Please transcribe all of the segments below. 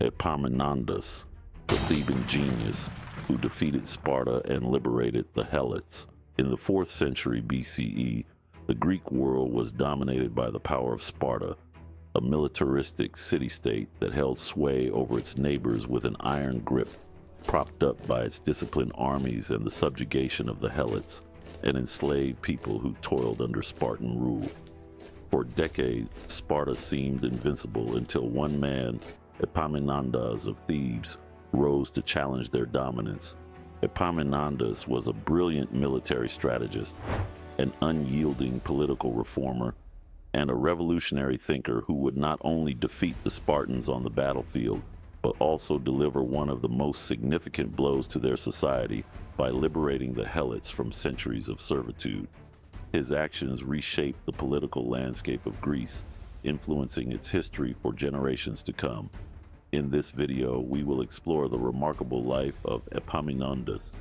Epaminondas, the Theban genius who defeated Sparta and liberated the Helots. In the 4th century BCE, the Greek world was dominated by the power of Sparta, a militaristic city-state that held sway over its neighbors with an iron grip, propped up by its disciplined armies and the subjugation of the Helots, an enslaved people who toiled under Spartan rule. For decades, Sparta seemed invincible until one man, Epaminondas of Thebes, rose to challenge their dominance. Epaminondas was a brilliant military strategist, an unyielding political reformer, and a revolutionary thinker who would not only defeat the Spartans on the battlefield, but also deliver one of the most significant blows to their society by liberating the Helots from centuries of servitude. His actions reshaped the political landscape of Greece, influencing its history for generations to come. In this video, we will explore the remarkable life of Epaminondas,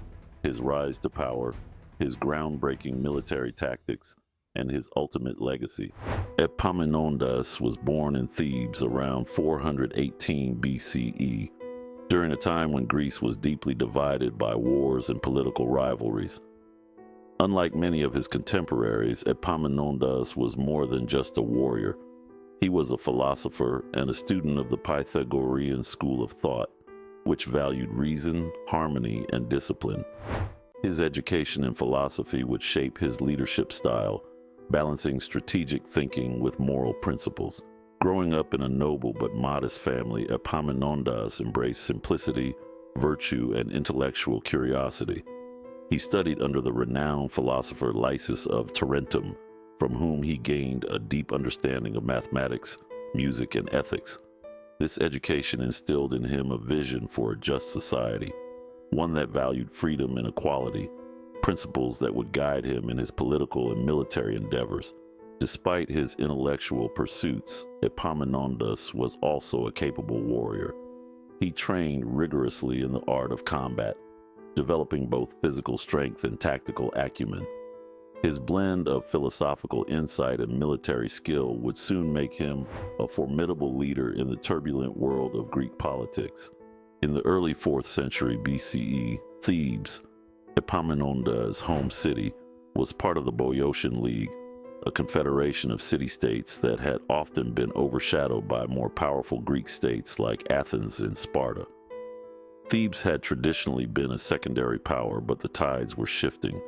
his rise to power, his groundbreaking military tactics, and his ultimate legacy. Epaminondas was born in Thebes around 418 BCE, during a time when Greece was deeply divided by wars and political rivalries. Unlike many of his contemporaries, Epaminondas was more than just a warrior. He was a philosopher and a student of the Pythagorean school of thought, which valued reason, harmony, and discipline. His education in philosophy would shape his leadership style, balancing strategic thinking with moral principles. Growing up in a noble but modest family, Epaminondas embraced simplicity, virtue, and intellectual curiosity. He studied under the renowned philosopher Lysis of Tarentum, from whom he gained a deep understanding of mathematics, music, and ethics. This education instilled in him a vision for a just society, one that valued freedom and equality, principles that would guide him in his political and military endeavors. Despite his intellectual pursuits, Epaminondas was also a capable warrior. He trained rigorously in the art of combat, developing both physical strength and tactical acumen. His blend of philosophical insight and military skill would soon make him a formidable leader in the turbulent world of Greek politics. In the early 4th century BCE, Thebes, Epaminondas' home city, was part of the Boeotian League, a confederation of city-states that had often been overshadowed by more powerful Greek states like Athens and Sparta. Thebes had traditionally been a secondary power, but the tides were shifting.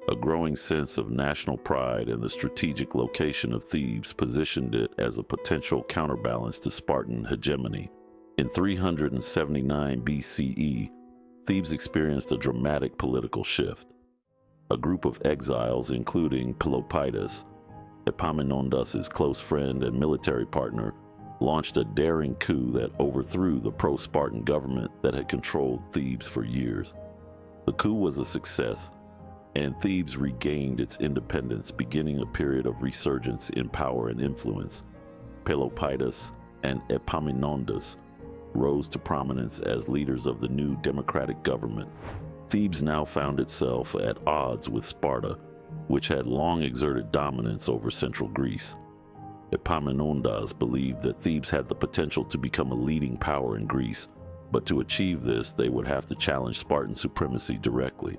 A growing sense of national pride and the strategic location of Thebes positioned it as a potential counterbalance to Spartan hegemony. In 379 BCE, Thebes experienced a dramatic political shift. A group of exiles, including Helots, Epaminondas' close friend and military partner, launched a daring coup that overthrew the pro-Spartan government that had controlled Thebes for years. The coup was a success, and Thebes regained its independence, beginning a period of resurgence in power and influence. Helots and Epaminondas rose to prominence as leaders of the new democratic government. Thebes now found itself at odds with Sparta, which had long exerted dominance over central Greece. Epaminondas believed that Thebes had the potential to become a leading power in Greece, but to achieve this, they would have to challenge Spartan supremacy directly.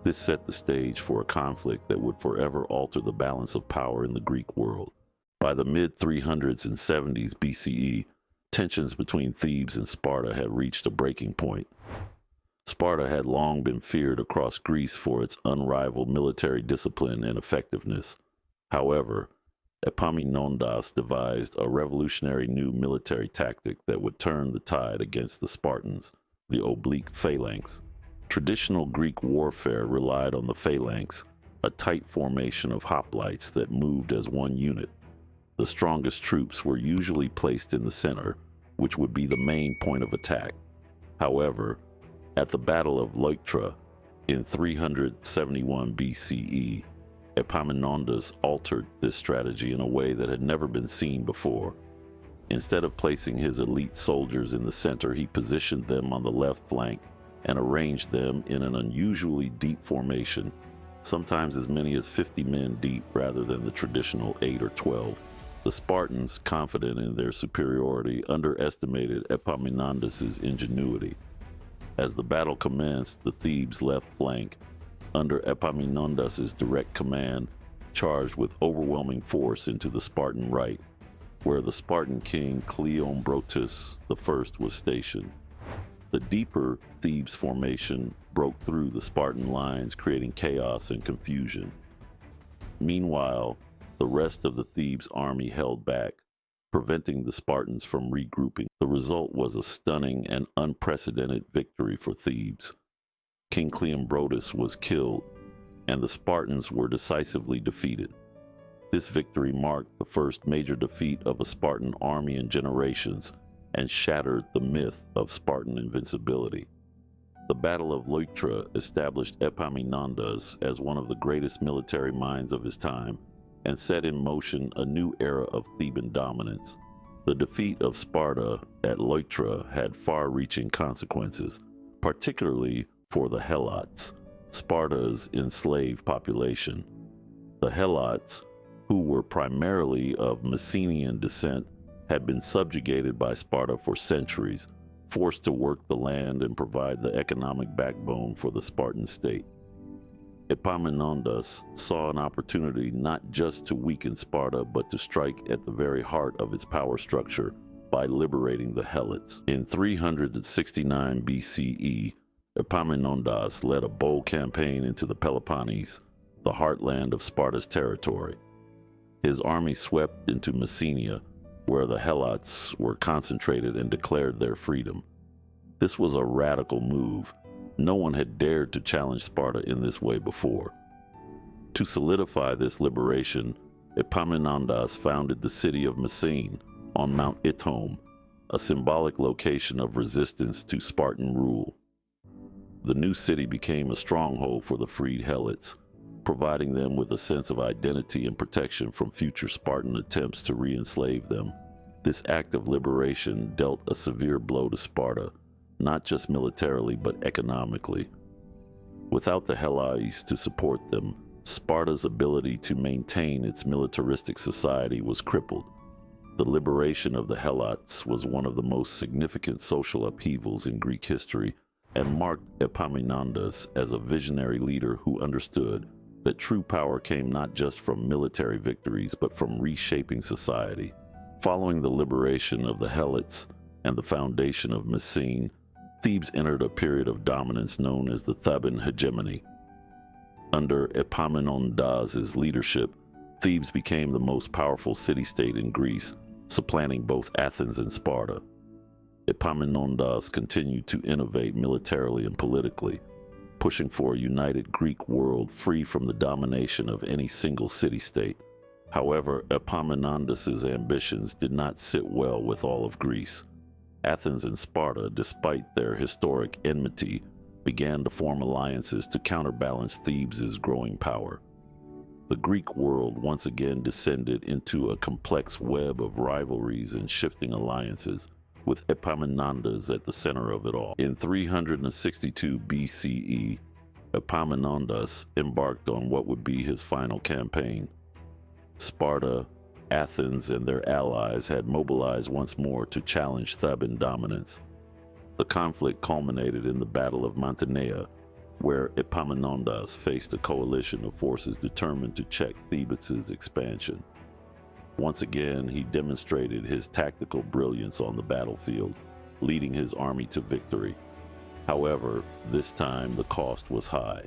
This set the stage for a conflict that would forever alter the balance of power in the Greek world. By the mid-300s and 70s BCE, tensions between Thebes and Sparta had reached a breaking point. Sparta had long been feared across Greece for its unrivaled military discipline and effectiveness. However, Epaminondas devised a revolutionary new military tactic that would turn the tide against the Spartans, the oblique phalanx. Traditional Greek warfare relied on the phalanx, a tight formation of hoplites that moved as one unit. The strongest troops were usually placed in the center, which would be the main point of attack. However, at the Battle of Leuctra in 371 BCE, Epaminondas altered this strategy in a way that had never been seen before. Instead of placing his elite soldiers in the center, he positioned them on the left flank and arranged them in an unusually deep formation, sometimes as many as 50 men deep rather than the traditional 8 or 12. The Spartans, confident in their superiority, underestimated Epaminondas' ingenuity. As the battle commenced, the Thebes' left flank, under Epaminondas' direct command, charged with overwhelming force into the Spartan right, where the Spartan king Cleombrotus I was stationed. The deeper Thebes formation broke through the Spartan lines, creating chaos and confusion. Meanwhile, the rest of the Thebes army held back, preventing the Spartans from regrouping. The result was a stunning and unprecedented victory for Thebes. King Cleombrotus was killed, and the Spartans were decisively defeated. This victory marked the first major defeat of a Spartan army in generations and shattered the myth of Spartan invincibility. The Battle of Leuctra established Epaminondas as one of the greatest military minds of his time and set in motion a new era of Theban dominance. The defeat of Sparta at Leuctra had far-reaching consequences, particularly for the Helots, Sparta's enslaved population. The Helots, who were primarily of Messenian descent, had been subjugated by Sparta for centuries, forced to work the land and provide the economic backbone for the Spartan state. Epaminondas saw an opportunity not just to weaken Sparta, but to strike at the very heart of its power structure by liberating the Helots. In 369 BCE, Epaminondas led a bold campaign into the Peloponnese, the heartland of Sparta's territory. His army swept into Messene, where the Helots were concentrated and declared their freedom. This was a radical move. No one had dared to challenge Sparta in this way before. To solidify this liberation, Epaminondas founded the city of Messene on Mount Ithome, a symbolic location of resistance to Spartan rule. The new city became a stronghold for the freed Helots, providing them with a sense of identity and protection from future Spartan attempts to re-enslave them. This act of liberation dealt a severe blow to Sparta, not just militarily but economically. Without the Helots to support them, Sparta's ability to maintain its militaristic society was crippled. The liberation of the Helots was one of the most significant social upheavals in Greek history and marked Epaminondas as a visionary leader who understood that true power came not just from military victories but from reshaping society. Following the liberation of the Helots and the foundation of Messene, Thebes entered a period of dominance known as the Theban hegemony. Under Epaminondas' leadership, Thebes became the most powerful city-state in Greece, supplanting both Athens and Sparta. Epaminondas continued to innovate militarily and politically, pushing for a united Greek world free from the domination of any single city-state. However, Epaminondas' ambitions did not sit well with all of Greece. Athens and Sparta, despite their historic enmity, began to form alliances to counterbalance Thebes' growing power. The Greek world once again descended into a complex web of rivalries and shifting alliances, with Epaminondas at the center of it all. In 362 BCE, Epaminondas embarked on what would be his final campaign. Sparta, Athens, and their allies had mobilized once more to challenge Theban dominance. The conflict culminated in the Battle of Mantinea, where Epaminondas faced a coalition of forces determined to check Thebes' expansion. Once again, he demonstrated his tactical brilliance on the battlefield, leading his army to victory. However, this time the cost was high.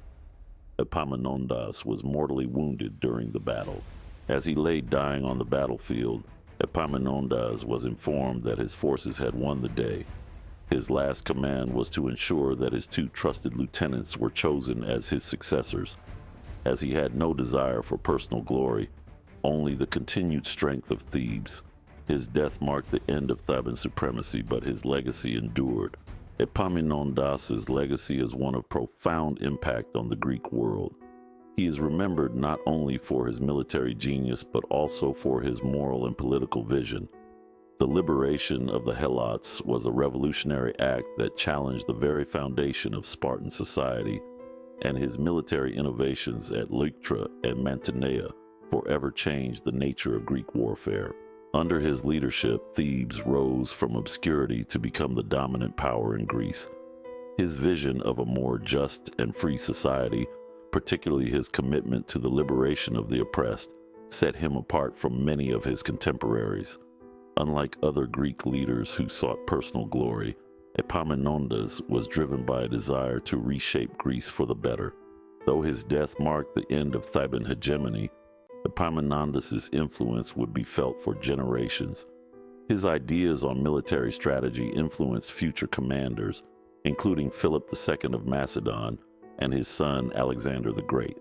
Epaminondas was mortally wounded during the battle. As he lay dying on the battlefield, Epaminondas was informed that his forces had won the day. His last command was to ensure that his two trusted lieutenants were chosen as his successors. As he had no desire for personal glory, only the continued strength of Thebes. His death marked the end of Theban supremacy, but his legacy endured. Epaminondas' legacy is one of profound impact on the Greek world. He is remembered not only for his military genius, but also for his moral and political vision. The liberation of the Helots was a revolutionary act that challenged the very foundation of Spartan society, and his military innovations at Leuctra and Mantinea forever changed the nature of Greek warfare. Under his leadership, Thebes rose from obscurity to become the dominant power in Greece. His vision of a more just and free society, particularly his commitment to the liberation of the oppressed, set him apart from many of his contemporaries. Unlike other Greek leaders who sought personal glory, Epaminondas was driven by a desire to reshape Greece for the better. Though his death marked the end of Theban hegemony, Epaminondas' influence would be felt for generations. His ideas on military strategy influenced future commanders, including Philip II of Macedon and his son Alexander the Great.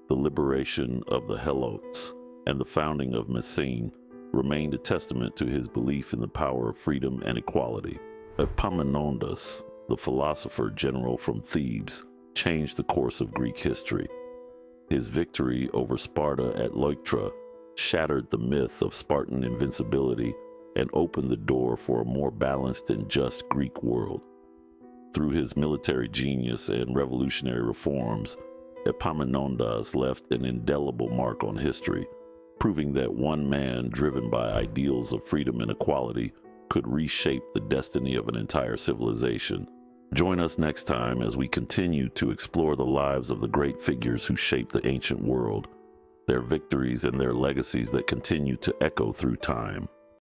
The liberation of the Helots and the founding of Messene remained a testament to his belief in the power of freedom and equality. Epaminondas, the philosopher general from Thebes, changed the course of Greek history. His victory over Sparta at Leuctra shattered the myth of Spartan invincibility and opened the door for a more balanced and just Greek world. Through his military genius and revolutionary reforms, Epaminondas left an indelible mark on history, proving that one man driven by ideals of freedom and equality could reshape the destiny of an entire civilization. Join us next time as we continue to explore the lives of the great figures who shaped the ancient world, their victories and their legacies that continue to echo through time.